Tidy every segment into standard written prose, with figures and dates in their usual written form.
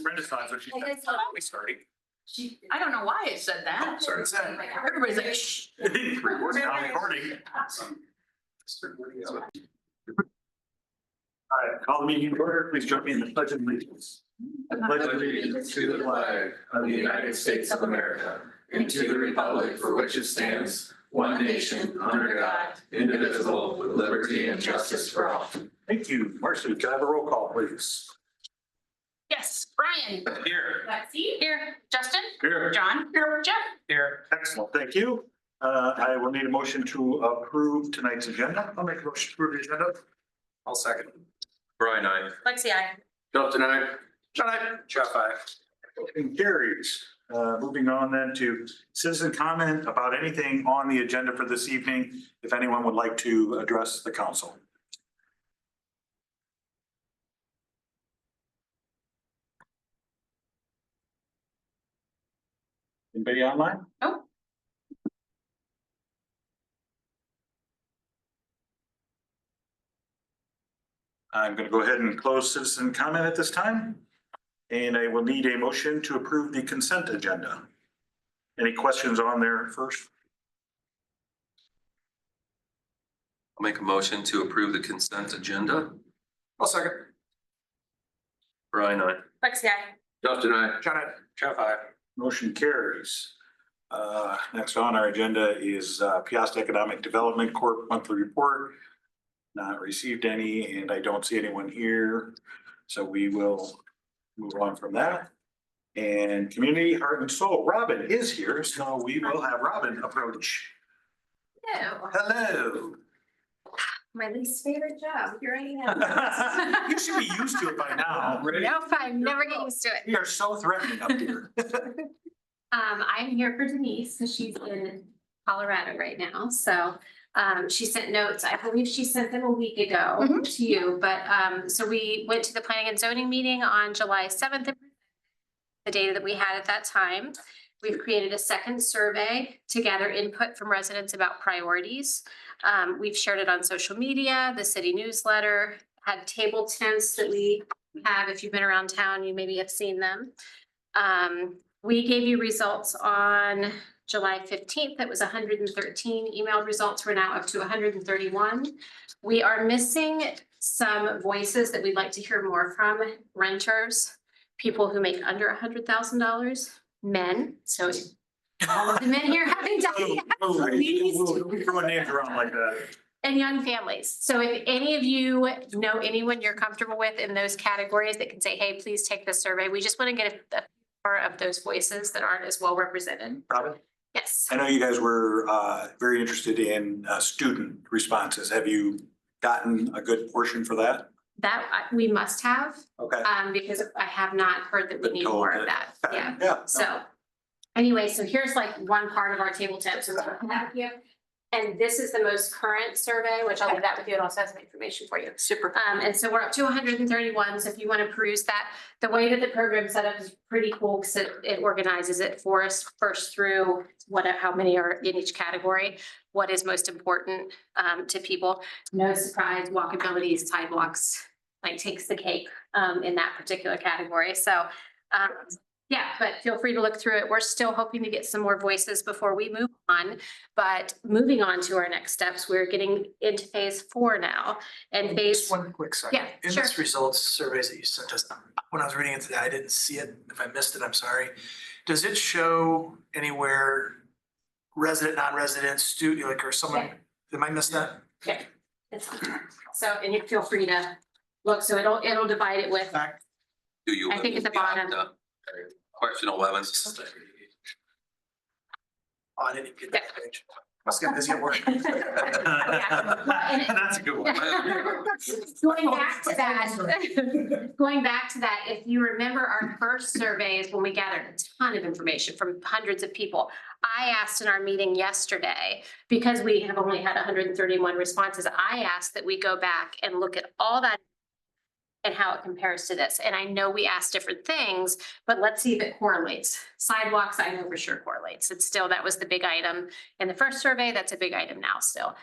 Brenda thought what she I said. guess what- We starting. I don't know why it said that. Oh, sorry, it's that. Like, everybody's like, shh. Recording, now recording. All right, call the meeting to order. Please join me in the pledge of allegiance. I pledge allegiance to the flag of the United States of America and to the republic for which it stands, one nation, under God, indivisible, with liberty and justice for all. Thank you. Marcy, can I have a roll call, please? Yes, Brian. Here. Lexi. Here. Justin. Here. John. Here. Jeff. Here. Excellent, thank you. I will need a motion to approve tonight's agenda. I'll make a motion to approve the agenda. I'll second. Brian, I. Lexi, I. Justin, I. John, aye. Jeff, I. Motion carries. Moving on then to citizen comment about anything on the agenda for this evening, if anyone would like to address the council. Anybody online? No. I'm going to go ahead and close citizen comment at this time. And I will need a motion to approve the consent agenda. Any questions on there first? I'll make a motion to approve the consent agenda. I'll second. Brian, I. Lexi, I. Justin, I. John, I. Jeff, I. Motion carries. Next on our agenda is Piast Economic Development Corp. Monthly Report. Not received any, and I don't see anyone here. So we will move on from that. And Community Heart and Soul, Robin is here, so we will have Robin approach. Hello, Hello. my least favorite job. Here I am. You should be used to it by now. No, fine, never get used to it. We are so threatening up here. I'm here for Denise, because she's in Colorado right now, so she sent notes. I believe she sent them a week ago to you, but so we went to the planning and zoning meeting on July 7th. The data that we had at that time. We've created a second survey to gather input from residents about priorities. We've shared it on social media, the city newsletter, had table tents that we have. If you've been around town, you maybe have seen them. We gave you results on July 15th. That was 113 emailed results. We're now up to 131. We are missing some voices that we'd like to hear more from: renters, people who make under $100,000, men. So all of the men here having We throw names around like that. and young families. So if any of you know anyone you're comfortable with in those categories that can say, hey, please take this survey. We just want to get a more of those voices that aren't as well represented. Robin, Yes. I know you guys were very interested in student responses. Have you gotten a good portion for that? That we must have, Okay. because I have not heard that we Been need told more of that. Yeah. Yeah. So anyway, so here's like one part of our table tips. And this is the most current survey, which I'll leave that with you. It also has some information for you. Super. And so we're up to 131. So if you want to peruse that, the way that the program's set up is pretty cool because it organizes it for us first through how many are in each category, what is most important to people. No surprise, walkability, sidewalks, like takes the cake in that particular category. So yeah, but feel free to look through it. We're still hoping to get some more voices before we move on. But moving on to our next steps, we're getting into phase 4 now. And phase, Just one quick second. Yeah, In sure. this results surveys that you sent us, when I was reading it today, I didn't see it. If I missed it, I'm sorry. Does it show anywhere resident, non-resident, student, like, or someone, am I missed that? okay. So, and you feel free to look, so it'll divide it with, Fact, Do you? I think at the beyond bottom. Question 11. oh, I didn't even get that page. Must get busy at work. That's a good one. Going back to that, if you remember our first surveys, when we gathered a ton of information from hundreds of people, I asked in our meeting yesterday, because we have only had 131 responses, I asked that we go back and look at all that and how it compares to this. And I know we asked different things, but let's see if it correlates. Sidewalks, I know for sure correlates. It's still, that was the big item in the first survey. That's a big item now still.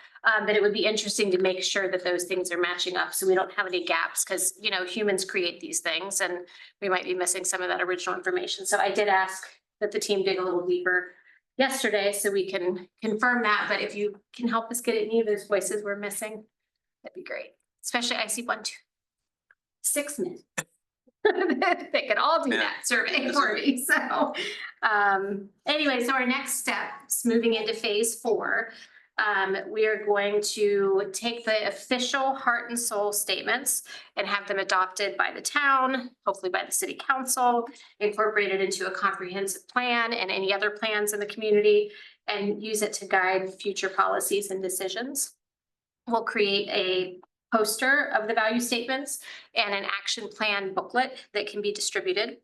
But it would be interesting to make sure that those things are matching up so we don't have any gaps because, you know, humans create these things and we might be missing some of that original information. So I did ask that the team dig a little deeper yesterday so we can confirm that. But if you can help us get any of those voices we're missing, that'd be great. Especially I see 6 men. They could all do Yeah. that survey for me. So anyway, so our next steps moving into phase 4. We are going to take the official heart and soul statements and have them adopted by the town, hopefully by the city council, incorporated into a comprehensive plan and any other plans in the community, and use it to guide future policies and decisions. We'll create a poster of the value statements and an action plan booklet that can be distributed.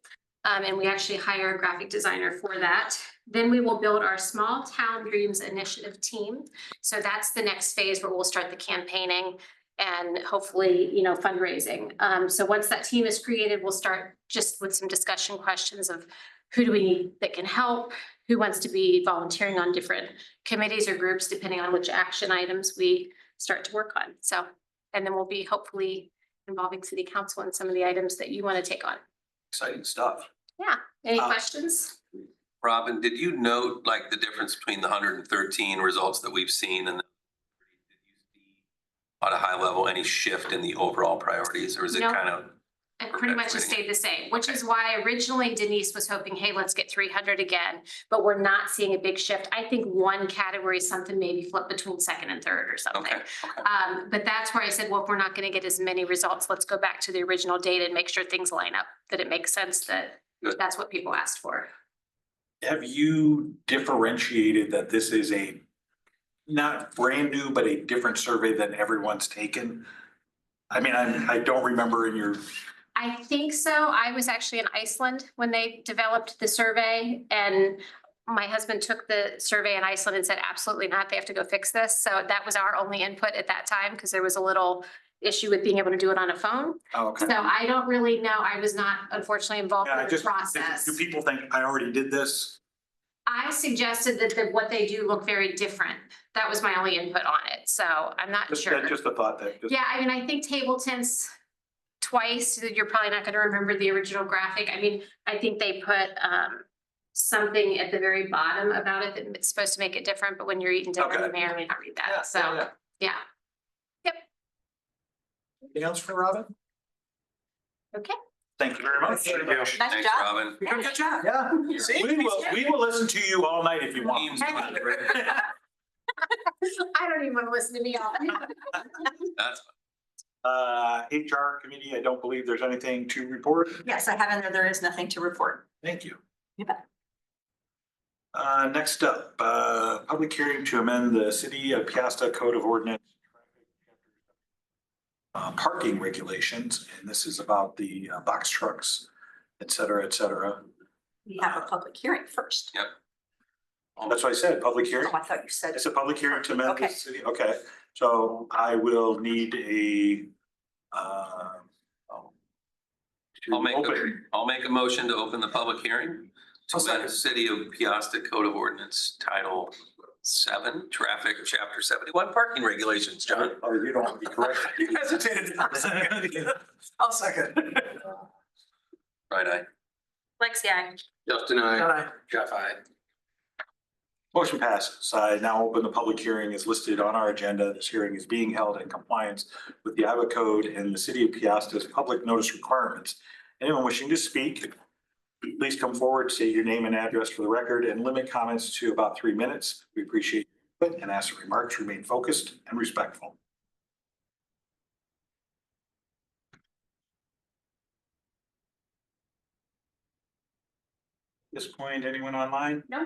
And we actually hire a graphic designer for that. Then we will build our Small Town Dreams Initiative team. So that's the next phase where we'll start the campaigning and hopefully, you know, fundraising. So once that team is created, we'll start just with some discussion questions of who do we need that can help, who wants to be volunteering on different committees or groups, depending on which action items we start to work on. So, and then we'll be hopefully involving city council in some of the items that you want to take on. Exciting stuff. Yeah, any Uh, questions? Robin, did you note like the difference between the 113 results that we've seen and did you see at a high level any shift in the overall priorities, or is it No. kind of? It pretty much has stayed the same, which is why originally Denise was hoping, hey, let's get 300 again, but we're not seeing a big shift. I think one category, something maybe flip between second and third or something. Okay, But that's where I said, well, if we're not going to get as many results, let's go back to the original data and make sure things line up, that it makes sense that Good. that's what people asked for. Have you differentiated that this is a not brand new, but a different survey than everyone's taken? I mean, I don't remember in your, I think so. I was actually in Iceland when they developed the survey, and my husband took the survey in Iceland and said, absolutely not, they have to go fix this. So that was our only input at that time because there was a little issue with being able to do it on a phone. oh, okay. So I don't really know. I was not unfortunately involved Yeah, I in the just, process. do people think I already did this? I suggested that what they do look very different. That was my only input on it. So I'm not Just, sure. just a thought that. Yeah, I mean, I think table tents twice, you're probably not gonna remember the original graphic. I mean, I think they put something at the very bottom about it that it's supposed to make it different, but when you're eating dinner, Okay. you may or may not read Yeah, that. So, yeah. Anything else for Robin? Okay. Thank you very much. Nice thanks, job. Robin. You're doing a good job. Yeah, See? we will listen to you all night if you want. Team's doing great. I don't even wanna listen to me all. That's HR committee, I don't believe there's anything to report. Yes, I have, there is nothing to report. Thank you. You bet. Next up, public hearing to amend the City of Piasta Code of Ordinance parking regulations, and this is about the box trucks, et cetera, et cetera. We have a public hearing first. That's what I said, public hearing. Oh, I thought you said. It's a public hearing to amend the Okay. city, okay, so I will need a, to I'll make a motion to open the public hearing I'll to second. amend the City of Piasta Code of Ordinance Title 7, Traffic, Chapter 71, Parking Regulations, John. Or you don't want to be correct. You hesitated. I'll second. Right, aye. Lexi, I. Justin, I. Aye. Jeff, I. Motion passes. I now open the public hearing as listed on our agenda. This hearing is being held in compliance with the Iowa Code and the City of Piasta's public notice requirements. Anyone wishing to speak, please come forward, state your name and address for the record, and limit comments to about 3 minutes. We appreciate your input and ask that remarks remain focused and respectful. At this point, anyone online? No.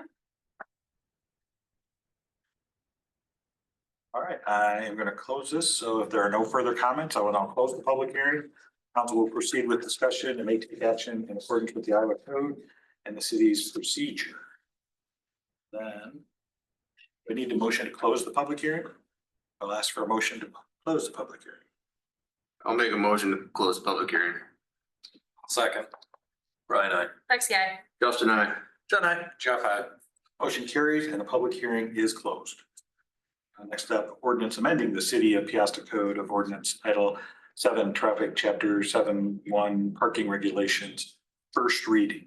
All right, I am going to close this. So if there are no further comments, I will now close the public hearing. Council will proceed with discussion and may take action in accordance with the Iowa Code and the city's procedure. Then we need a motion to close the public hearing. I'll ask for a motion to close the public hearing. I'll make a motion to close the public hearing. Second. Brian, I. Lexi, I. Justin, I. John, I. Jeff, I. Motion carries and the public hearing is closed. Next up, ordinance amending the City of Piasta Code of Ordinance Title 7 Traffic Chapter 7-1 Parking Regulations, first reading.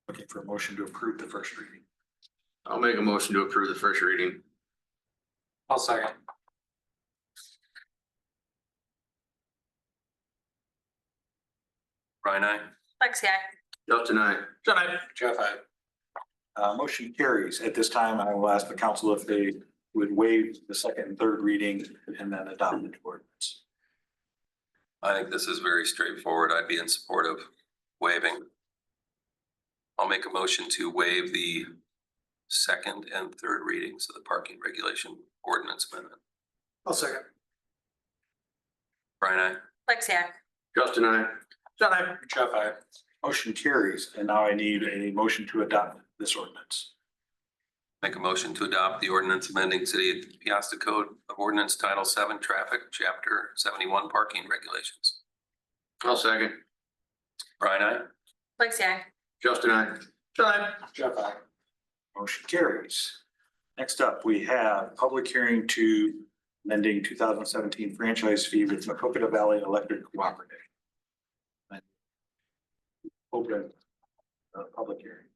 Looking for a motion to approve the first reading. I'll make a motion to approve the first reading. I'll second. Brian, I. Lexi, I. Justin, I. John, I. Jeff, I. Motion carries. At this time, I will ask the council if they would waive the second and third reading and then adopt the ordinance. I think this is very straightforward. I'd be in support of waiving. I'll make a motion to waive the second and third readings of the parking regulation ordinance amendment. I'll second. Brian, I. Lexi, I. Justin, I. John, I. Jeff, I. Motion carries. And now I need a motion to adopt this ordinance. Make a motion to adopt the ordinance amending City of Piasta Code of Ordinance Title 7 Traffic Chapter 71 Parking Regulations. I'll second. Brian, I. Lexi, I. Justin, I. John, I. Jeff, I. Motion carries. Next up, we have public hearing to amending 2017 franchise fee with Maquoketa Valley Electric Cooperative. Open public hearing.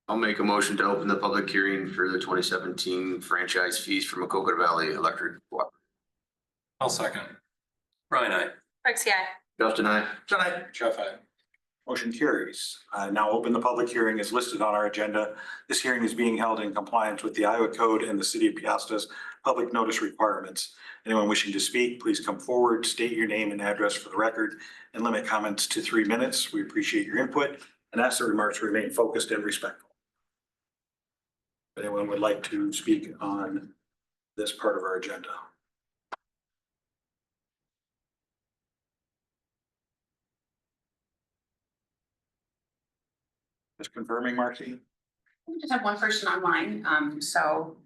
I'll make a motion to open the public hearing for the 2017 franchise fees for Maquoketa Valley Electric Cooperative. I'll second. Brian, I. Lexi, I. Justin, I. John, I. Jeff, I. Motion carries. Now open the public hearing as listed on our agenda. This hearing is being held in compliance with the Iowa Code and the City of Piasta's public notice requirements. Anyone wishing to speak, please come forward, state your name and address for the record, and limit comments to 3 minutes. We appreciate your input and ask the remarks remain focused and respectful. If anyone would like to speak on this part of our agenda. Just confirming, Marcy? We just have one person online, so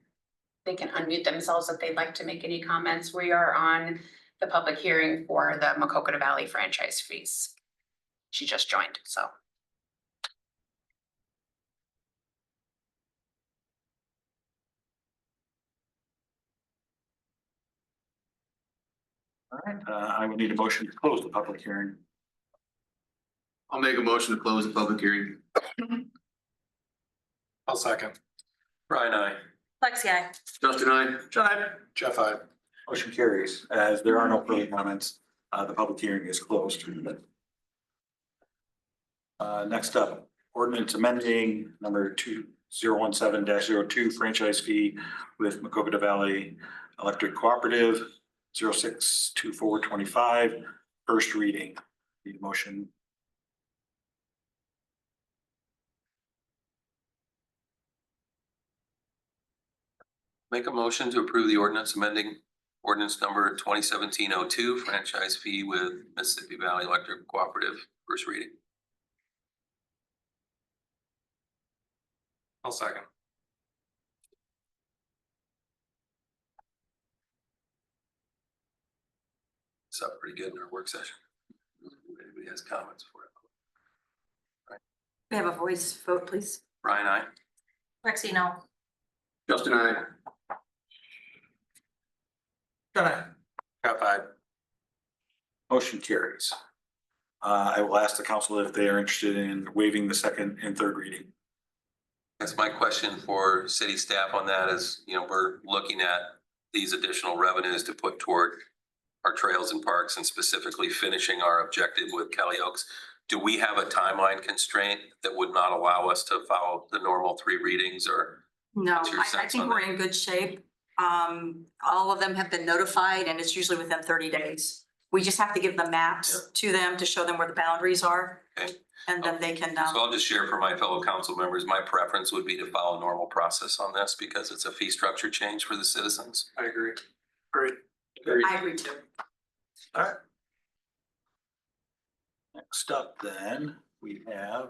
they can unmute themselves if they'd like to make any comments. We are on the public hearing for the Maquoketa Valley franchise fees. She just joined, so. All right, I would need a motion to close the public hearing. I'll make a motion to close the public hearing. I'll second. Brian, I. Lexi, I. Justin, I. John, I. Jeff, I. Motion carries. As there are no further comments, the public hearing is closed. Next up, ordinance amending number 2017-02 franchise fee with Maquoketa Valley Electric Cooperative 062425, first reading. Need a motion. Make a motion to approve the ordinance amending ordinance number 2017-02 franchise fee with Mississippi Valley Electric Cooperative, first reading. I'll second. It's up pretty good in our work session. If anybody has comments for it. We have a voice vote, please. Brian, I. Lexi, no. Justin, I. John, I. Jeff, I. Motion carries. I will ask the council if they are interested in waiving the second and third reading. That's my question for city staff on that is, we're looking at these additional revenues to put toward our trails and parks and specifically finishing our objective with Kelly Oaks. Do we have a timeline constraint that would not allow us to follow the normal 3 readings or? No, What's your I sense think on we're that? in good shape. All of them have been notified and it's usually within 30 days. We just have to give the maps to them to show them where the boundaries are. Okay. And then they can, So I'll just share for my fellow council members, my preference would be to follow normal process on this because it's a fee structure change for the citizens. I agree. Great. I agree too. All right. Next up then, we have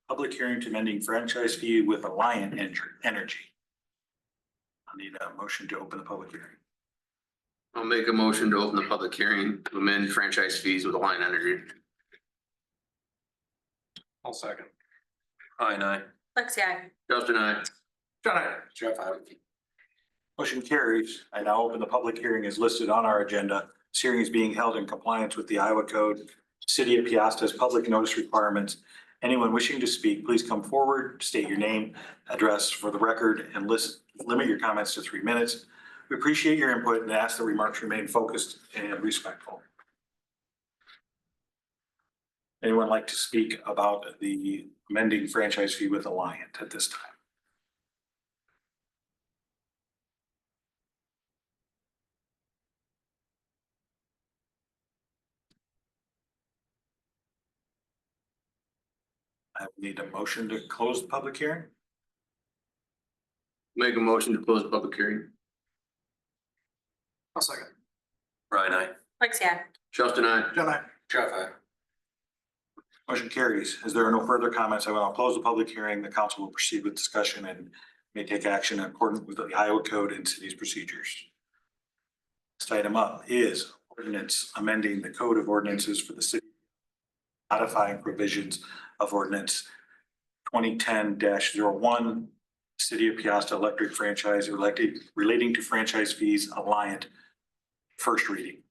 public hearing to amending franchise fee with Alliant Energy. I need a motion to open the public hearing. I'll make a motion to open the public hearing to amend franchise fees with Alliant Energy. I'll second. Brian, I. Lexi, I. Justin, I. John, I. Jeff, I. Motion carries. I now open the public hearing as listed on our agenda. This hearing is being held in compliance with the Iowa Code, City of Piasta's public notice requirements. Anyone wishing to speak, please come forward, state your name, address for the record, and limit your comments to 3 minutes. We appreciate your input and ask that remarks remain focused and respectful. Anyone like to speak about the amending franchise fee with Alliant at this time? I need a motion to close the public hearing. Make a motion to close the public hearing. I'll second. Brian, I. Lexi, I. Justin, I. John, I. Jeff, I. Motion carries. As there are no further comments, I will now close the public hearing. The council will proceed with discussion and may take action in accordance with the Iowa Code and city's procedures. Next item up is ordinance amending the Code of Ordinances for the city, modifying provisions of ordinance 2010-01, City of Piasta Electric Franchise relating to franchise fees, Alliant. First reading.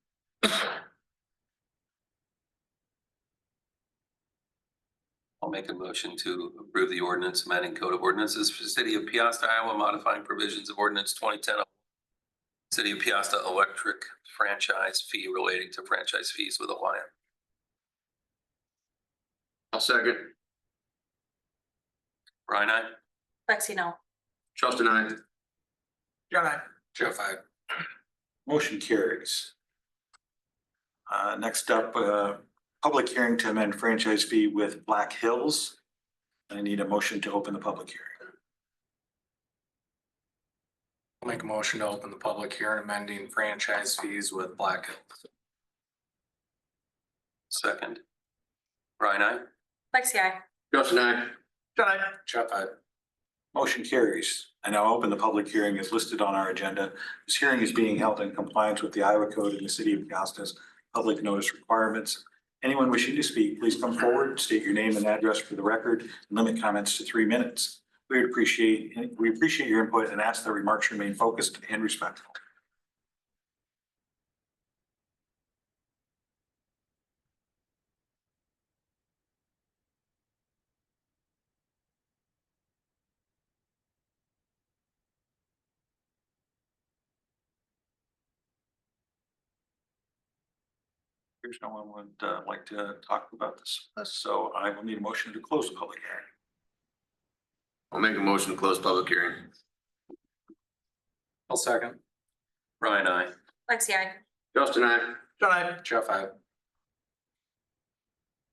I'll make a motion to approve the ordinance amending Code of Ordinances for the City of Piasta, Iowa, modifying provisions of ordinance 2010. City of Piasta Electric Franchise Fee relating to franchise fees with Alliant. I'll second. Brian, I. Lexi, no. Justin, I. John, I. Jeff, I. Motion carries. Next up, public hearing to amend franchise fee with Black Hills. I need a motion to open the public hearing. I'll make a motion to open the public hearing amending franchise fees with Black Hills. Second. Brian, I. Lexi, I. Justin, I. John, I. Jeff, I. Motion carries. I now open the public hearing as listed on our agenda. This hearing is being held in compliance with the Iowa Code and the City of Piasta's public notice requirements. Anyone wishing to speak, please come forward, state your name and address for the record, and limit comments to 3 minutes. We appreciate your input and ask that remarks remain focused and respectful. There's no one would like to talk about this, so I will need a motion to close the public hearing. I'll make a motion to close public hearing. I'll second. Brian, I. Lexi, I. Justin, I. John, I. Jeff, I.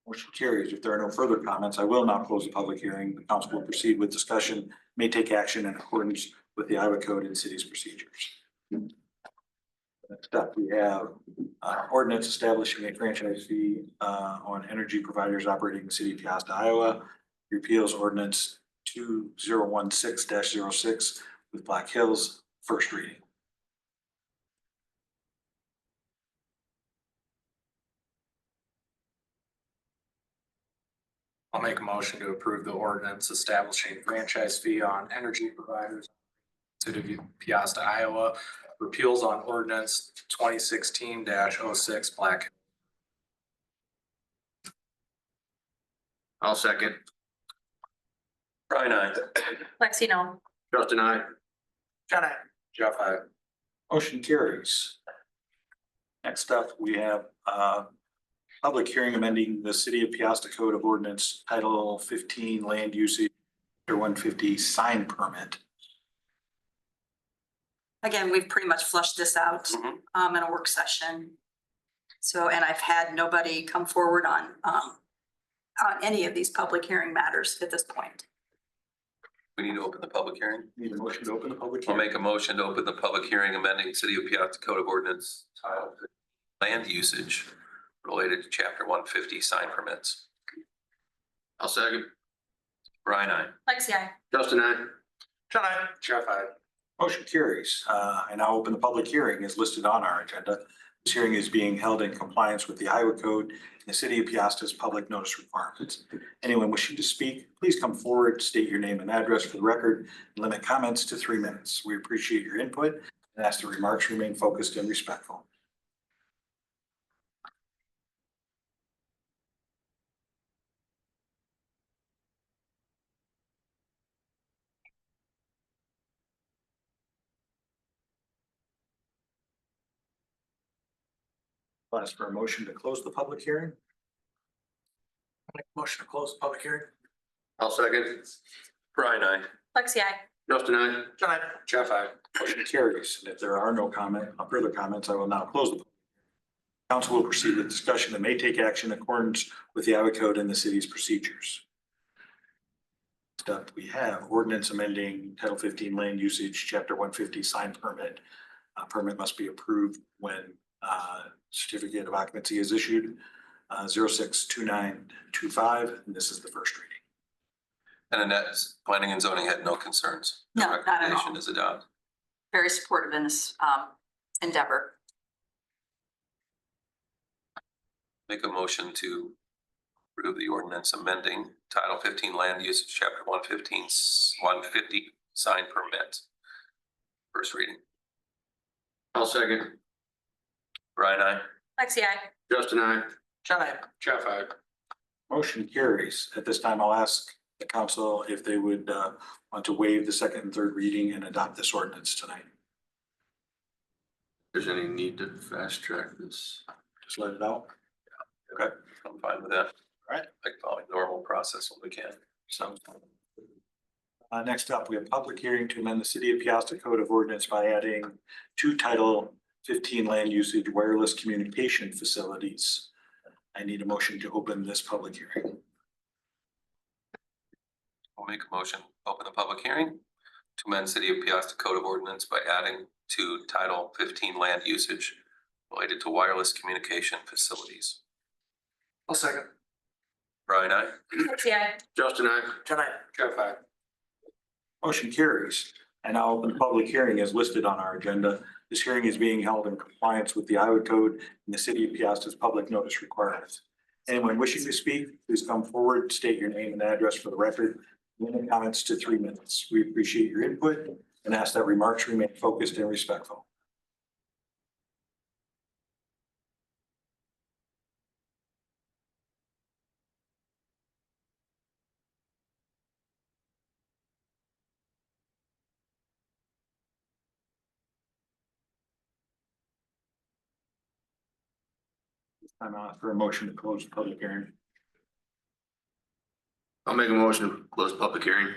Motion carries. If there are no further comments, I will now close the public hearing. The council will proceed with discussion, may take action in accordance with the Iowa Code and city's procedures. Next up, we have ordinance establishing a franchise fee on energy providers operating in the city of Piasta, Iowa. Repeals ordinance 2016-06 with Black Hills, first reading. I'll make a motion to approve the ordinance establishing franchise fee on energy providers. City of Piasta, Iowa, repeals on ordinance 2016-06 Black. I'll second. Brian, I. Lexi, no. Justin, I. John, I. Jeff, I. Motion carries. Next up, we have public hearing amending the City of Piasta Code of Ordinance Title 15 Land Usage Chapter 150 Sign Permit. Again, we've pretty much flushed this out in a work session. So, and I've had nobody come forward on any of these public hearing matters at this point. We need to open the public hearing. Need a motion to open the public I'll hearing. make a motion to open the public hearing amending City of Piasta Code of Ordinance Title 15 Land Usage related to Chapter 150 sign permits. I'll second. Brian, I. Lexi, I. Justin, I. John, I. Jeff, I. Motion carries. I now open the public hearing as listed on our agenda. This hearing is being held in compliance with the Iowa Code and the City of Piasta's public notice requirements. Anyone wishing to speak, please come forward, state your name and address for the record, and limit comments to 3 minutes. We appreciate your input and ask the remarks remain focused and respectful. I'll ask for a motion to close the public hearing. Make a motion to close the public hearing. I'll second. Brian, I. Lexi, I. Justin, I. John, I. Jeff, I. Motion carries. And if there are no further comments, I will now close the public hearing. Council will proceed with discussion and may take action in accordance with the Iowa Code and the city's procedures. Next up, we have ordinance amending Title 15 Land Usage, Chapter 150 sign permit. Permit must be approved when certificate of occupancy is issued, 062925, and this is the first reading. And Annette, planning and zoning had no concerns. The No, not at all. recommendation is adopted. Very supportive in this endeavor. Make a motion to approve the ordinance amending Title 15 Land Use, Chapter 150 sign permit. First reading. I'll second. Brian, I. Lexi, I. Justin, I. John, I. Jeff, I. Motion carries. At this time, I'll ask the council if they would want to waive the second and third reading and adopt this ordinance tonight. There's any need to fast track this? Just let it out. I'm fine with that. All right. Like following normal process when we can. Sounds good. Next up, we have public hearing to amend the City of Piasta Code of Ordinance by adding 2 Title 15 Land Usage Wireless Communication Facilities. I need a motion to open this public hearing. I'll make a motion, open the public hearing to amend City of Piasta Code of Ordinance by adding to Title 15 Land Usage related to wireless communication facilities. I'll second. Brian, I. Lexi, I. Justin, I. John, I. Jeff, I. Motion carries. And now open the public hearing as listed on our agenda. This hearing is being held in compliance with the Iowa Code and the City of Piasta's public notice requirements. Anyone wishing to speak, please come forward, state your name and address for the record. Limit comments to 3 minutes. We appreciate your input and ask that remarks remain focused and respectful. I'm out for a motion to close the public hearing. I'll make a motion to close public hearing.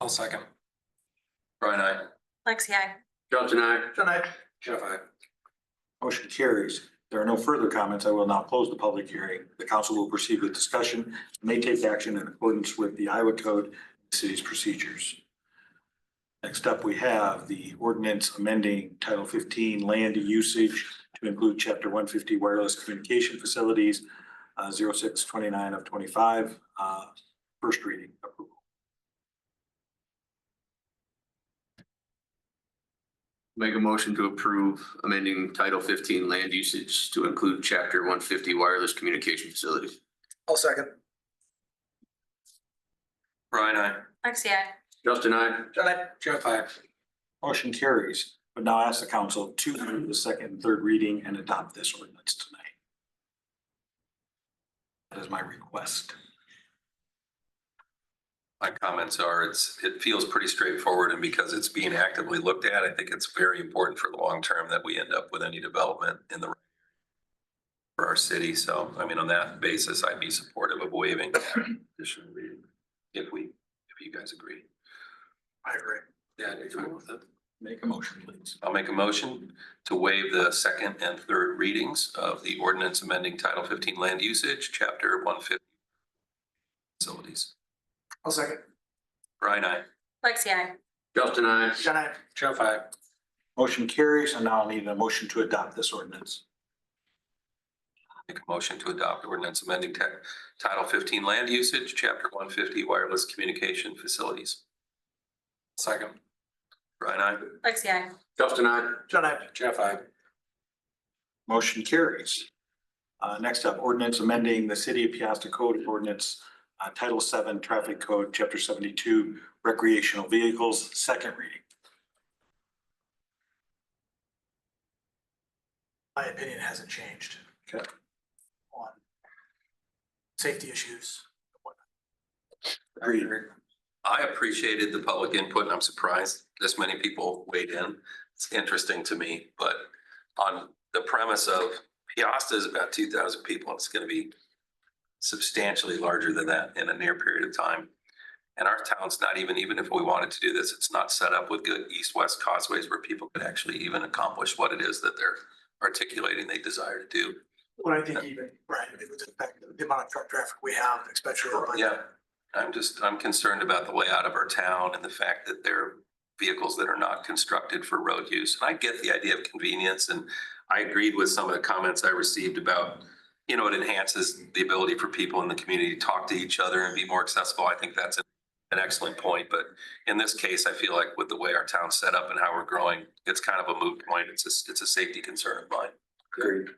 I'll second. Brian, I. Lexi, I. Justin, I. John, I. Jeff, I. Motion carries. There are no further comments. I will now close the public hearing. The council will proceed with discussion and may take action in accordance with the Iowa Code and the city's procedures. Next up, we have the ordinance amending Title 15 Land Usage to include Chapter 150 Wireless Communication Facilities, 0629 of 25, first reading approval. Make a motion to approve amending Title 15 Land Usage to include Chapter 150 Wireless Communication Facilities. I'll second. Brian, I. Lexi, I. Justin, I. John, I. Jeff, I. Motion carries. But now ask the council to move the second and third reading and adopt this ordinance tonight. That is my request. My comments are, it feels pretty straightforward, and because it's being actively looked at, I think it's very important for the long term that we end up with any development in the for our city. So, I mean, on that basis, I'd be supportive of waiving that additional reading if you guys agree. I agree. Yeah, I'd be fine with it. Make a motion, please. I'll make a motion to waive the second and third readings of the ordinance amending Title 15 Land Usage, Chapter 150 facilities. I'll second. Brian, I. Lexi, I. Justin, I. John, I. Jeff, I. Motion carries, and now I need a motion to adopt this ordinance. Make a motion to adopt ordinance amending Title 15 Land Usage, Chapter 150 Wireless Communication Facilities. Second. Brian, I. Lexi, I. Justin, I. John, I. Jeff, I. Motion carries. Next up, ordinance amending the City of Piasta Code of Ordinance, Title 7 Traffic Code, Chapter 72 Recreational Vehicles, second reading. My opinion hasn't changed. Okay. On safety issues. Agreed. I appreciated the public input and I'm surprised this many people weighed in. It's interesting to me, but on the premise of Piasta is about 2,000 people and it's going to be substantially larger than that in a near period of time. And our town's not even if we wanted to do this, it's not set up with good east-west causeways where people could actually even accomplish what it is that they're articulating they desire to do. Well, I think even, right, it would affect the amount of truck traffic we have, especially. Yeah, I'm concerned about the layout of our town and the fact that there are vehicles that are not constructed for road use. And I get the idea of convenience and I agreed with some of the comments I received about, it enhances the ability for people in the community to talk to each other and be more accessible. I think that's an excellent point. But in this case, I feel like with the way our town's set up and how we're growing, it's kind of a moot point. It's a safety concern of mine. Agreed.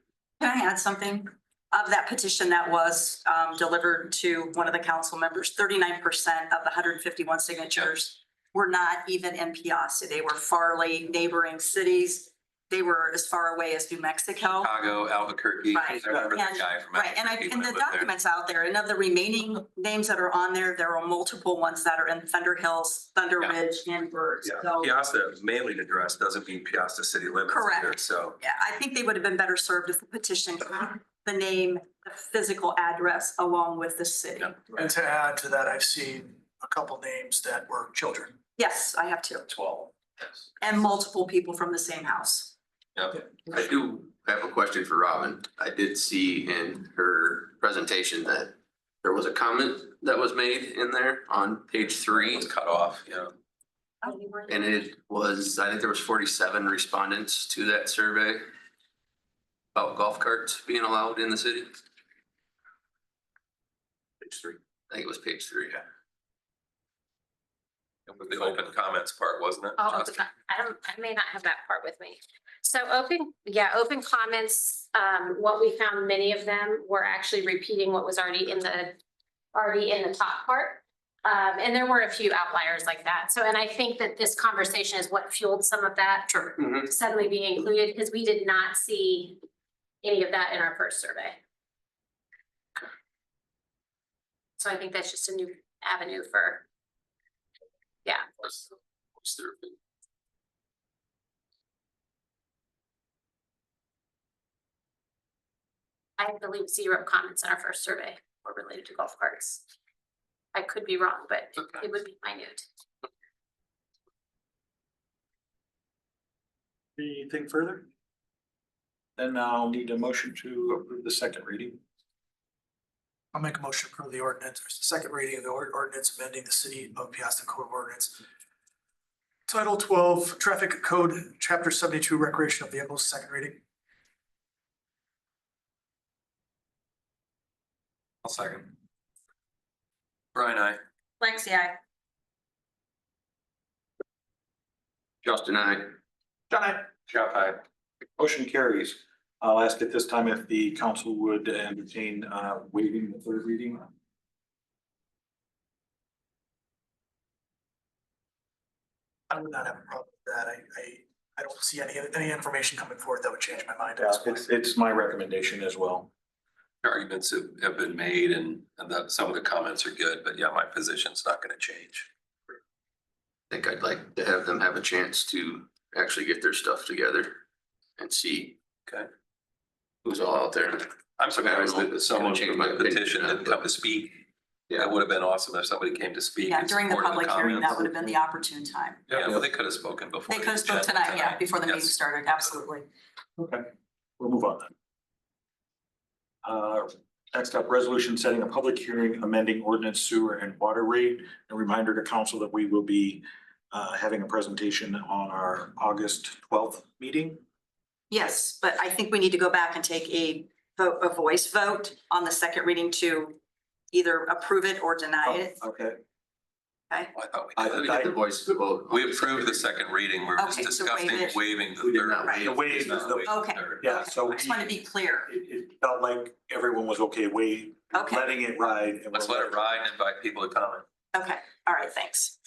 Can I add something? Of that petition that was delivered to one of the council members, 39% of the 151 signatures were not even in Piasta. They were Farley, neighboring cities. They were as far away as New Mexico. Chicago, Albuquerque. Right. I remember that And- guy from Right, and Albuquerque and when I the lived there. documents out there, and of the remaining names that are on there, there are multiple ones that are in Thunder Hills, Thunder Yeah. Ridge, and Birds. Yeah, So, Piasta mailing address doesn't mean Piasta city limits. Correct. Either, so. yeah, I think they would have been better served if the petition had the name, the physical address along with the city. Yeah. And to add to that, I've seen a couple names that were children. Yes, I have two, 12. Yes. and multiple people from the same house. Yep. I do have a question for Robin. I did see in her presentation that there was a comment that was made in there on page 3. It's cut off, yeah. And it was, I think there was 47 respondents to that survey about golf carts being allowed in the city. Page 3. I think it was page 3, yeah. The open comments part, wasn't it? Oh, Justin? I may not have that part with me. So open comments, what we found, many of them were actually repeating what was already in the top part. And there were a few outliers like that. So, and I think that this conversation is what fueled some of that suddenly being included, because we did not see any of that in our first survey. So I think that's just a new avenue for, What's their opinion? I believe 0 comments in our first survey were related to golf carts. I could be wrong, but Okay. it would be minute. Anything further? Then I'll need a motion to approve the second reading. I'll make a motion to approve the ordinance, or the second reading of the ordinance amending the City of Piasta Code of Ordinance. Title 12 Traffic Code, Chapter 72 Recreational Vehicles, second reading. I'll second. Brian, I. Lexi, I. Justin, I. John, I. Jeff, I. Motion carries. I'll ask at this time if the council would entertain waiving the third reading. I would not have a problem with that. I don't see any information coming forward that would change my mind. It's my recommendation as well. Arguments have been made and that some of the comments are good, but yeah, my position's not gonna change. I think I'd like to have them have a chance to actually get their stuff together and see. Okay. Who's all out there. I'm surprised I don't know if that it's someone gonna change from my the opinion, petition didn't come to speak. Yeah. That would have been awesome if somebody came to speak. Yeah, in during the support of public hearing, that comments. would have been the opportune time. Yeah, well, they could have spoken before. They could have the spoke agenda tonight, yeah, before the meeting Yes. started, absolutely. Okay, we'll move on then. Next up, resolution setting a public hearing amending ordinance sewer and water rate. A reminder to council that we will be having a presentation on our August 12th meeting. Yes, but I think we need to go back and take a voice vote on the second reading to either approve it or deny it. Okay, I thought we I- did. Get the voice vote. We approved the second reading. We're just Okay, so waive discussing it. waiving the We did third. not waive The waive is the- Okay. Yeah, so I just want to be clear. it felt like everyone was okay, Okay. letting it ride. And Let's we're let it ride and invite people to comment. Okay, all right, thanks.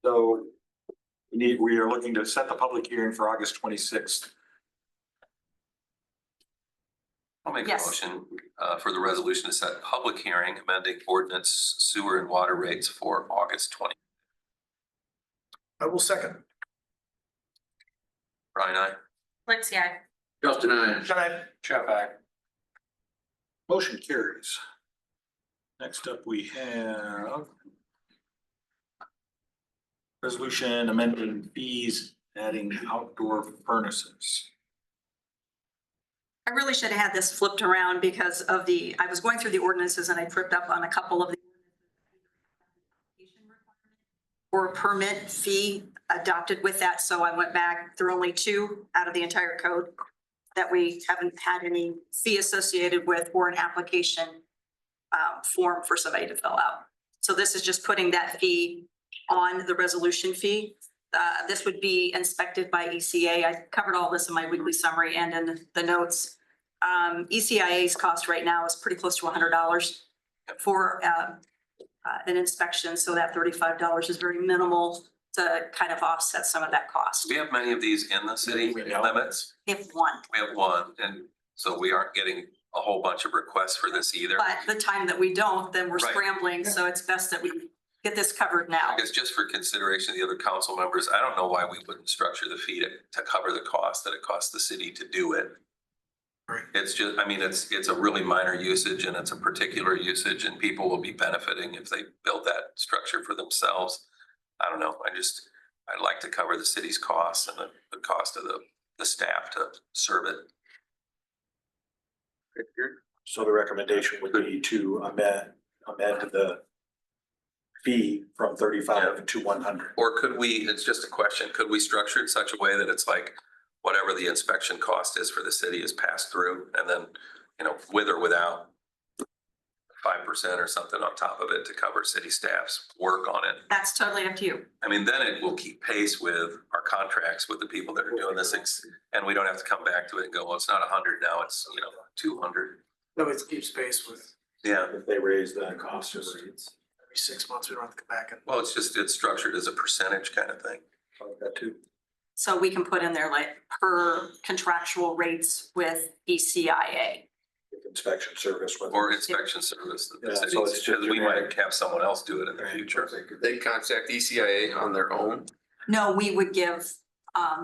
So we are looking to set the public hearing for August 26th. I'll make a Yes. motion for the resolution to set public hearing amending ordinance sewer and water rates for August 20. I will second. Brian, I. Lexi, I. Justin, I. John, I, Jeff, aye. Motion carries. Next up, we have resolution amending fees, adding outdoor furnaces. I really should have had this flipped around because of I was going through the ordinances and I tripped up on a couple of the or a permit fee adopted with that, so I went back. There are only two out of the entire code that we haven't had any fee associated with or an application form for somebody to fill out. So this is just putting that fee on the resolution fee. This would be inspected by ECA. I covered all this in my weekly summary and in the notes. ECIA's cost right now is pretty close to $100 for an inspection, so that $35 is very minimal to kind of offset some of that cost. Do we have many of these in the city limits? If one, We have one, and so we aren't getting a whole bunch of requests for this either. but the time that we don't, then we're Right. scrambling, so it's best that we get this covered now. I guess just for consideration of the other council members, I don't know why we wouldn't structure the fee to cover the cost that it costs the city to do it. Right. It's just, I mean, it's a really minor usage and it's a particular usage and people will be benefiting if they build that structure for themselves. I don't know, I'd like to cover the city's costs and the cost of the staff to serve it. So the recommendation would be to amend the fee from 35 to 100. Or could we, it's just a question, could we structure it such a way that it's like whatever the inspection cost is for the city is passed through and then, with or without 5% or something on top of it to cover city staff's work on it? That's totally up to you. I mean, then it will keep pace with our contracts with the people that are doing this. And we don't have to come back to it and go, well, it's not 100 now, it's, 200. no, it keeps pace with Yeah, If they raise the cost of every 6 months, we don't have to come back and. well, it's structured as a percentage kind of thing. that too. So we can put in there like per contractual rates with ECIA. Inspection service. whether Or it's- inspection service that the Yeah, so city, it's just because we might generic. have someone else do it in the future. They contact ECIA on their own. No, we would give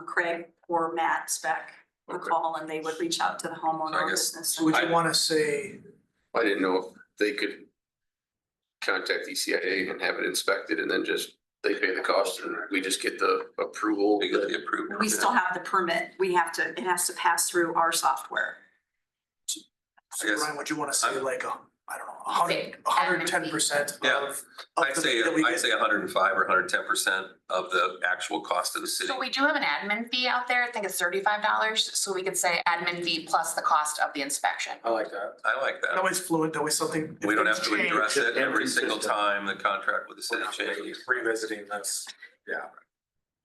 Craig or Matt Speck a Okay. call and they would reach out to the homeowner I or guess- business. So would you want to say, I didn't know if they could contact ECIA and have it inspected and then they pay the cost and we just get the approval. We get the approval. We still have the permit. It has to pass through our software. so I guess- Brian, would you want to say I'm- like, I don't know, 110% Yeah. of I'd the say, fee that we I'd get? say 105 or 110% of the actual cost of the city. So we do have an admin fee out there. I think it's $35. So we could say admin fee plus the cost of the inspection. I like that. I like that. Always fluent, always something. if We don't have things to change, address it every Inconsistent. single time the contract with the city changes. Revisiting this, yeah.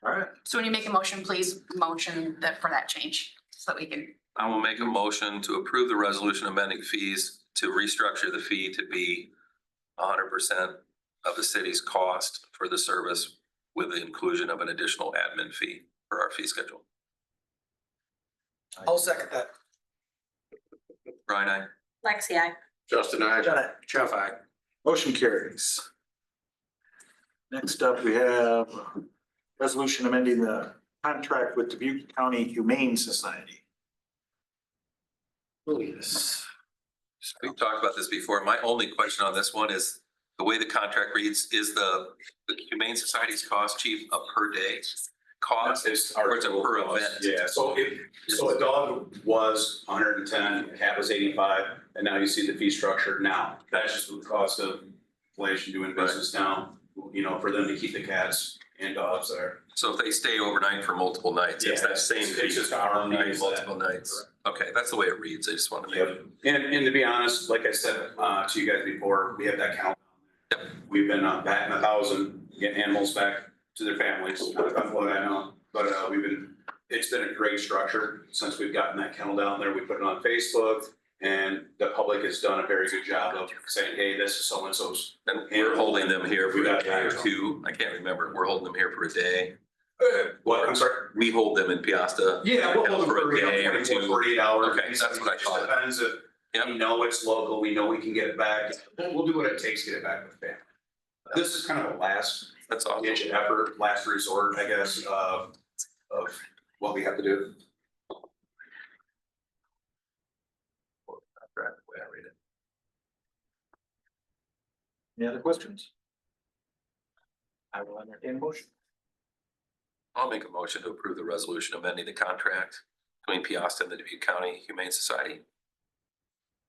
All right. So when you make a motion, please motion that for that change so that we can. I will make a motion to approve the resolution amending fees to restructure the fee to be 100% of the city's cost for the service with the inclusion of an additional admin fee for our fee schedule. I'll second that. Brian, I. Lexi, I. Justin, I. John, I, Jeff, aye. Motion carries. Next up, we have resolution amending the contract with Dubuque County Humane Society. Please. We've talked about this before. My only question on this one is the way the contract reads, is the Humane Society's cost, chief, a per day cost? Or it's a per event? Yeah, so a dog was 110, a cat was 85, and now you see the fee structure now. That's just the cost of inflation doing business now, for them to keep the cats and dogs there. So if they stay overnight for multiple nights, it's Yeah, that same it's fee. just our Night, fees multiple nights. Okay, that's the way it reads. I just want to make Yep. it. And to be honest, like I said, to you guys before, we have that count. we've been batting 1,000, getting animals back to their families, that's what I know. But it's been a great structure since we've gotten that kennel down there. We put it on Facebook and the public has done a very good job of saying, hey, this is so-and-so's. And we're holding them here for a day or two. I can't remember. We're holding them here for a day. What, I'm sorry? We hold them in Piasta. Yeah, we'll hold them For a day or 24, two. 48 hours. Okay, that's what I It just thought. depends if Yep. we know it's local, we know we can get it back. We'll do what it takes to get it back with family. This is kind of a last That's awesome. ditch effort, last resort, I guess, of what we have to do. Any other questions? I will entertain a motion. I'll make a motion to approve the resolution amending the contract between Piasta and the Dubuque County Humane Society.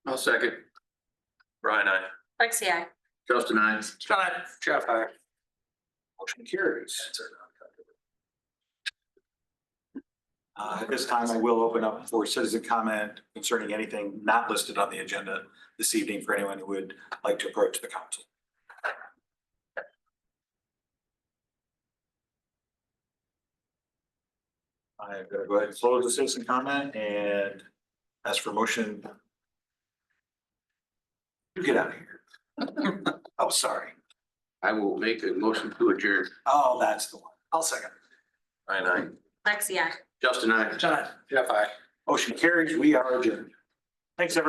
I'll second. Brian, I. Lexi, I. Justin, I. John, Jeff, I. Motion carries. At this time, I will open up for citizen comment concerning anything not listed on the agenda this evening for anyone who would like to approach the council. I'm gonna go ahead and close the citizen comment and ask for motion. You get out of here. Oh, sorry. I will make a motion to adjourn. Oh, that's the one. I'll second. Brian, I. Lexi, I. Justin, I. John. Jeff, I. Motion carries. We are adjourned. Thanks, everyone.